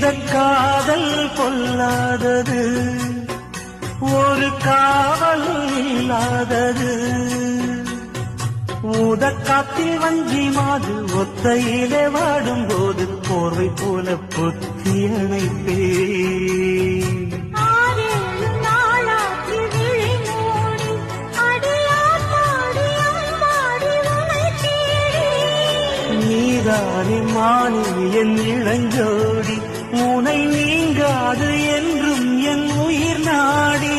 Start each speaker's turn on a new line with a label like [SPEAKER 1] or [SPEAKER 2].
[SPEAKER 1] இந்த காதல் பொல்லாதது, ஒரு காவல் இல்லாதது. ஊதக்காத்தில் வஞ்சி மாது ஒத்தையிலே வாடும் போது போர்வை போல பொத்தி அணைப்பே. நீதானே மானி என் இளஞ்சோடி, உனை நீங்காது என்றும் என் உயிர் நாடி.